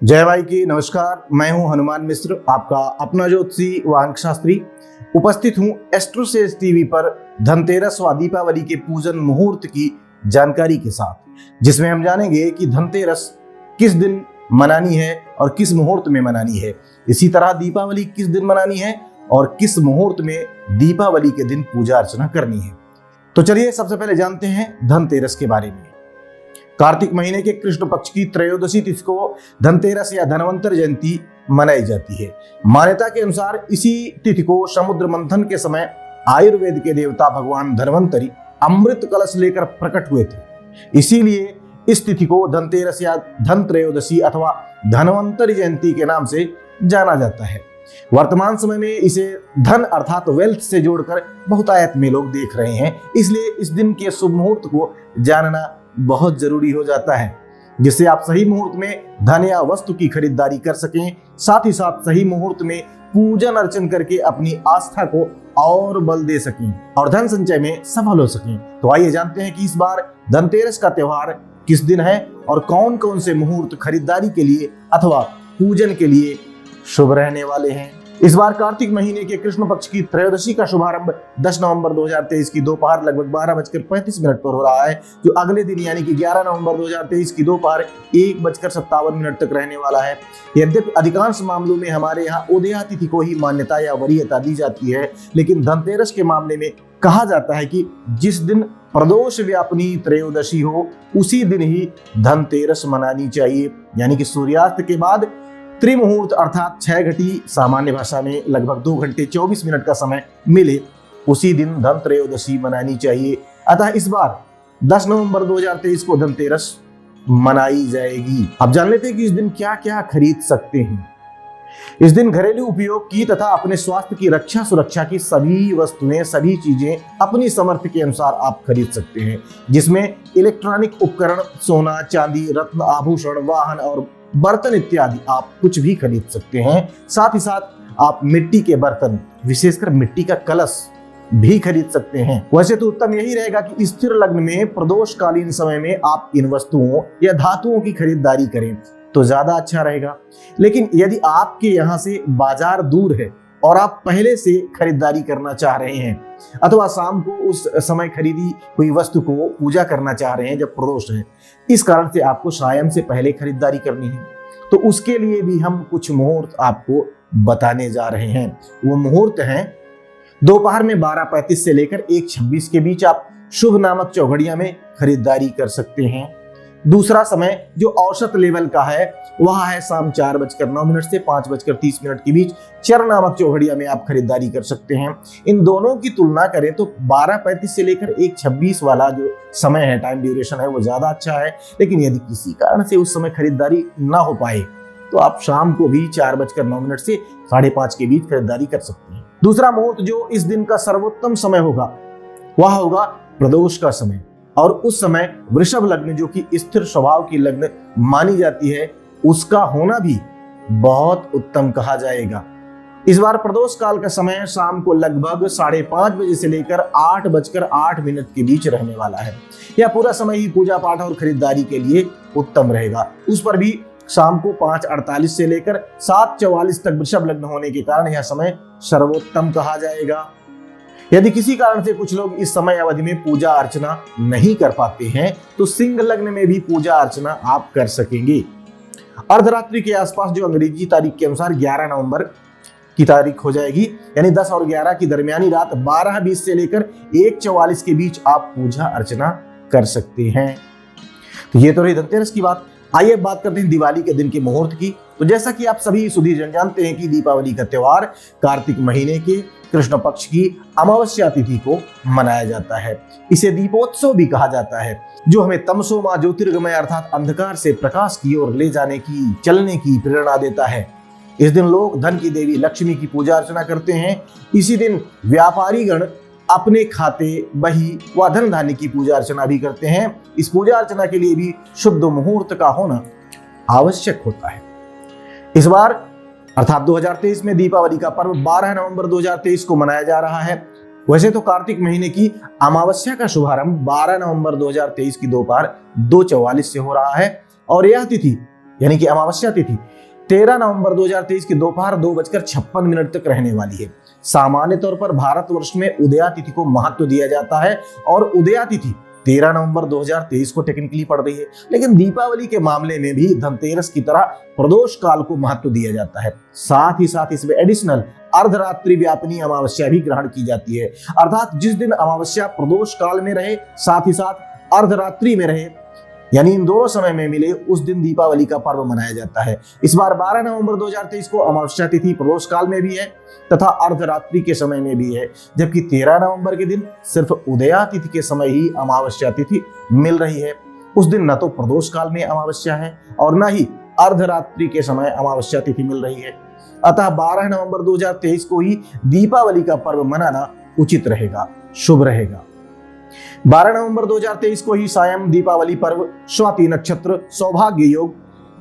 जय भाई की नमस्कार। मैं हूं हनुमान मिश्र, आपका अपना ज्योतिषी व अंक शास्त्री। उपस्थित हूं एस्ट्रोसेज टीवी पर धनतेरस व दीपावली के पूजन मुहूर्त की जानकारी के साथ, जिसमें हम जानेंगे कि धनतेरस किस दिन मनानी है और किस मुहूर्त में मनानी है। इसी तरह दीपावली किस दिन मनानी है और किस मुहूर्त में दीपावली के दिन पूजा अर्चना करनी है। तो चलिए सबसे पहले जानते हैं धनतेरस के बारे में। कार्तिक महीने के कृष्ण पक्ष की त्रयोदशी तिथि को धनतेरस या धनवंतर जयंती मनाई जाती है। मान्यता के अनुसार इसी तिथि को समुद्र मंथन के समय आयुर्वेद के देवता भगवान धन्वंतरी अमृत कलश लेकर प्रकट हुए थे। इसीलिए इस तिथि को धनतेरस या धन त्रयोदशी अथवा धनवंतरी जयंती के नाम से जाना जाता है। वर्तमान समय में इसे धन अर्थात वेल्थ से जोड़कर बहुतायत में लोग देख रहे हैं, इसलिए इस दिन के शुभ मुहूर्त को जानना बहुत जरूरी हो जाता है, जिससे आप सही मुहूर्त में धन या वस्तु की खरीदारी कर सकें, साथ ही साथ सही मुहूर्त में पूजन अर्चन करके अपनी आस्था को और बल दे सकें और धन संचय में सफल हो सकें। तो आइए जानते हैं कि इस बार धनतेरस का त्योहार किस दिन है और कौन कौन से मुहूर्त खरीदारी के लिए अथवा पूजन के लिए शुभ रहने वाले हैं। इस बार कार्तिक महीने के कृष्ण पक्ष की त्रयोदशी का शुभारंभ 10 नवंबर 2023 की दोपहर लगभग 12:35 पर हो रहा है, जो अगले दिन यानी कि 11 नवंबर 2023 की दोपहर 1:57 तक रहने वाला है। यद्यपि अधिकांश मामलों में हमारे यहाँ उदया तिथि को ही मान्यता या वरीयता दी जाती है, लेकिन धनतेरस के मामले में कहा जाता है कि जिस दिन प्रदोष व्यापनी त्रयोदशी हो उसी दिन ही धनतेरस मनानी चाहिए, यानी कि सूर्यास्त के बाद त्रिमुहूर्त अर्थात 6 घटी सामान्य भाषा में लगभग 2 घंटे 24 मिनट का समय मिले उसी दिन धन त्रयोदशी मनानी चाहिए। अतः इस बार 10 नवंबर 2023 को धनतेरस मनाई जाएगी। अब जान लेते हैं कि इस दिन क्या क्या खरीद सकते हैं। इस दिन घरेलू उपयोग की तथा अपने स्वास्थ्य की रक्षा सुरक्षा की सभी वस्तुएं, सभी चीजें अपनी समर्थ के अनुसार आप खरीद सकते हैं, जिसमें इलेक्ट्रॉनिक उपकरण, सोना चांदी, रत्न आभूषण, वाहन और बर्तन इत्यादि आप कुछ भी खरीद सकते हैं। साथ ही साथ आप मिट्टी के बर्तन, विशेषकर मिट्टी का कलश भी खरीद सकते हैं। वैसे तो उत्तम यही रहेगा कि स्थिर लग्न में प्रदोषकालीन समय में आप इन वस्तुओं या धातुओं की खरीदारी करें तो ज्यादा अच्छा रहेगा। लेकिन यदि आपके यहाँ से बाजार दूर है और आप पहले से खरीदारी करना चाह रहे हैं अथवा शाम को उस समय खरीदी हुई वस्तु को पूजा करना चाह रहे हैं जब प्रदोष है, इस कारण से आपको सायं से पहले खरीदारी करनी है, तो उसके लिए भी हम कुछ मुहूर्त आपको बताने जा रहे हैं। वो मुहूर्त हैं दोपहर में 12:35 से लेकर 1:26 के बीच आप शुभ नामक चौघड़िया में खरीदारी कर सकते हैं। दूसरा समय जो औसत लेवल का है वह है शाम 4:09 से 5:30 के बीच चर नामक चौघड़िया में आप खरीदारी कर सकते हैं। इन दोनों की तुलना करें तो 12:35 से लेकर 1:26 वाला जो समय है, टाइम ड्यूरेशन है, वो ज्यादा अच्छा है। लेकिन यदि किसी कारण से उस समय खरीदारी ना हो पाए तो आप शाम को भी 4:09 से 5:30 के बीच खरीदारी कर सकते हैं। दूसरा मुहूर्त जो इस दिन का सर्वोत्तम समय होगा वह होगा प्रदोष का समय, और उस समय वृषभ लग्न जो कि स्थिर स्वभाव की लग्न मानी जाती है उसका होना भी बहुत उत्तम कहा जाएगा। इस बार प्रदोष काल का समय शाम को लगभग 5:30 बजे से लेकर 8:08 के बीच रहने वाला है। यह पूरा समय ही पूजा पाठ और खरीदारी के लिए उत्तम रहेगा। उस पर भी शाम को 5:48 से लेकर 7:44 तक वृषभ लग्न होने के कारण यह समय सर्वोत्तम कहा जाएगा। यदि किसी कारण से कुछ लोग इस समय अवधि में पूजा अर्चना नहीं कर पाते हैं तो सिंह लग्न में भी पूजा अर्चना आप कर सकेंगे। अर्धरात्रि के आसपास जो अंग्रेजी तारीख के अनुसार 11 नवंबर की तारीख हो जाएगी, यानी 10 और 11 की दरमियानी रात 12:20 से लेकर 1:44 के बीच आप पूजा अर्चना कर सकते हैं। तो ये तो रही धनतेरस की बात। आइए बात करते हैं दिवाली के दिन के मुहूर्त की। तो जैसा कि आप सभी सुधी जन जानते हैं कि दीपावली का त्योहार कार्तिक महीने के कृष्ण पक्ष की अमावस्या तिथि को मनाया जाता है। इसे दीपोत्सव भी कहा जाता है, जो हमें तमसो मां ज्योतिर्गमय अर्थात अंधकार से प्रकाश की ओर ले जाने की, चलने की प्रेरणा देता है। इस दिन लोग धन की देवी लक्ष्मी की पूजा अर्चना करते हैं। इसी दिन व्यापारी गण अपने खाते, बही व धन धान्य की पूजा अर्चना भी करते हैं। इस पूजा अर्चना के लिए भी शुभ मुहूर्त का होना आवश्यक होता है। इस बार अर्थात 2023 में दीपावली का पर्व 12 नवंबर 2023 को मनाया जा रहा है। वैसे तो कार्तिक महीने की अमावस्या का शुभारंभ 12 नवंबर 2023 की दोपहर 2:44 से हो रहा है और यह तिथि यानी कि अमावस्या तिथि 13 नवंबर 2023 की दोपहर 2:56 तक रहने वाली है। सामान्य तौर पर भारतवर्ष में उदया तिथि को महत्व दिया जाता है और उदया तिथि 13 नवंबर 2023 को टेक्निकली पड़ रही है, लेकिन दीपावली के मामले में भी धनतेरस की तरह प्रदोष काल को महत्व दिया जाता है। साथ ही साथ इसमें एडिशनल अर्धरात्रि व्यापिनी अमावस्या भी ग्रहण की जाती है, अर्थात जिस दिन अमावस्या प्रदोष काल में रहे साथ ही साथ अर्धरात्रि में रहे, यानी इन दोनों समय में मिले, उस दिन दीपावली का पर्व मनाया जाता है। इस बार 12 नवंबर 2023 को अमावस्या तिथि प्रदोष काल में भी है तथा अर्धरात्रि के समय में भी है, जबकि 13 नवंबर के दिन सिर्फ उदया तिथि के समय ही अमावस्या तिथि मिल रही है। उस दिन न तो प्रदोष काल में अमावस्या है और न ही अर्धरात्रि के समय अमावस्या तिथि मिल रही है। अतः 12 नवंबर 2023 को ही दीपावली का पर्व मनाना उचित रहेगा, शुभ रहेगा। 12 नवंबर 2023 को ही सायं दीपावली पर्व, स्वाति नक्षत्र, सौभाग्य योग,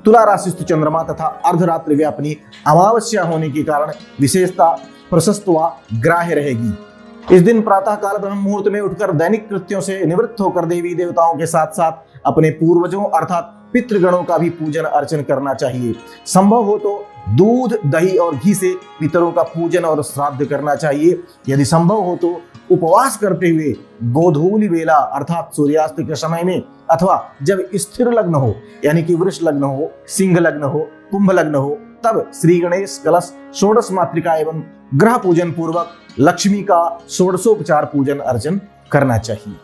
तुला राशिस्थ चंद्रमा तथा अर्धरात्रि व्यापिनी अमावस्या होने के कारण विशेषता प्रशस्त व ग्राह्य रहेगी। इस दिन प्रातः काल ब्रह्म मुहूर्त में उठकर दैनिक कृत्यों से निवृत्त होकर देवी देवताओं के साथ साथ अपने पूर्वजों अर्थात पितृगणों का भी पूजन अर्चन करना चाहिए। संभव हो तो दूध, दही और घी से पितरों का पूजन और श्राद्ध करना चाहिए। यदि संभव हो तो उपवास करते हुए गोधूली बेला अर्थात सूर्यास्त के समय में अथवा जब स्थिर लग्न हो, यानी कि वृष लग्न हो, सिंह लग्न हो, कुंभ लग्न हो, तब श्री गणेश कलश षोडश मातृका एवं ग्रह पूजन पूर्वक लक्ष्मी का षोडशोपचार पूजन अर्चन करना चाहिए।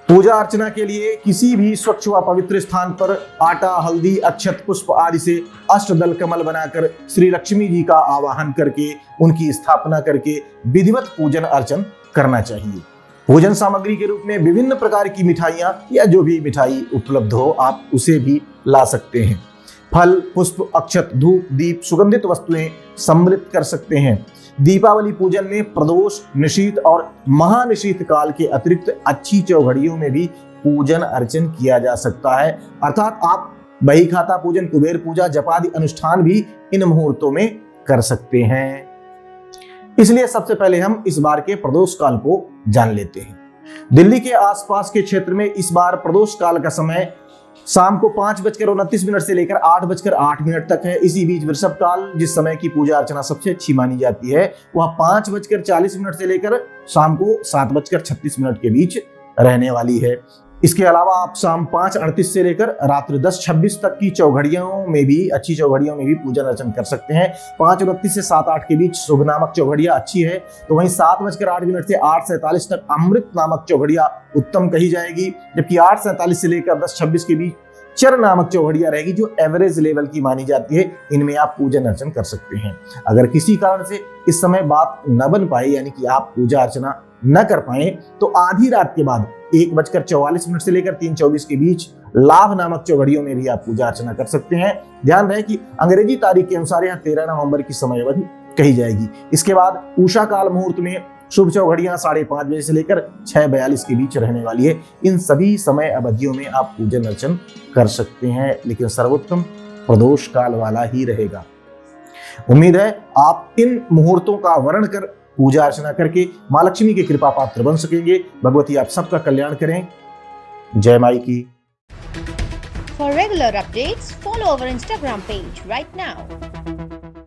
पूजा अर्चना के लिए किसी भी स्वच्छ व पवित्र स्थान पर आटा, हल्दी, अक्षत, पुष्प आदि से अष्टदल कमल बनाकर श्री लक्ष्मी जी का आवाहन करके उनकी स्थापना करके विधिवत पूजन अर्चन करना चाहिए। भोजन सामग्री के रूप में विभिन्न प्रकार की मिठाइयाँ या जो भी मिठाई उपलब्ध हो आप उसे भी ला सकते हैं। फल, पुष्प, अक्षत, धूप, दीप, सुगंधित वस्तुएं सम्मिलित कर सकते हैं। दीपावली पूजन में प्रदोष, निशीथ और महानिशीथ काल के अतिरिक्त अच्छी चौघड़ियों में भी पूजन अर्चन किया जा सकता है, अर्थात आप बही खाता पूजन, कुबेर पूजा, जपादि अनुष्ठान भी इन मुहूर्तों में कर सकते हैं। इसलिए सबसे पहले हम इस बार के प्रदोष काल को जान लेते हैं। दिल्ली के आसपास के क्षेत्र में इस बार प्रदोष काल का समय शाम को 5:29 से लेकर 8:08 तक है। इसी बीच वृषभ काल, जिस समय की पूजा अर्चना सबसे अच्छी मानी जाती है, वह 5:40 से लेकर शाम को 7:36 के बीच रहने वाली है। इसके अलावा आप शाम 5:38 से लेकर रात्रि 10:26 तक की चौघड़ियों में भी, अच्छी चौघड़ियों में भी पूजन अर्चन कर सकते हैं। 5:29 से 7:08 के बीच शुभ नामक चौघड़िया अच्छी है, तो वहीं 7:08 से 8:47 तक अमृत नामक चौघड़िया उत्तम कही जाएगी, जबकि 8:47 से लेकर 10:26 के बीच चर नामक चौघड़िया रहेगी जो एवरेज लेवल की मानी जाती है। इनमें आप पूजन अर्चन कर सकते हैं। अगर किसी कारण से इस समय बात न बन पाए, यानी कि आप पूजा अर्चना न कर पाए, तो आधी रात के बाद 1:44 से लेकर 3:24 के बीच लाभ नामक चौघड़ियों में भी आप पूजा अर्चना कर सकते हैं। ध्यान रहे कि अंग्रेजी तारीख के अनुसार यहाँ 13 नवंबर की समय अवधि कही जाएगी। इसके बाद उषा काल मुहूर्त में शुभ चौघड़ियां 5:30 बजे से लेकर 6:42 के बीच रहने वाली है। इन सभी समय अवधियों में आप पूजन अर्चन कर सकते हैं, लेकिन सर्वोत्तम प्रदोष काल वाला ही रहेगा। उम्मीद है आप इन मुहूर्तों का वर्णन कर पूजा अर्चना करके मां लक्ष्मी के कृपा पात्र बन सकेंगे। भगवती आप सबका कल्याण करें। जय माई की। For regular updates, follow our Instagram page right now.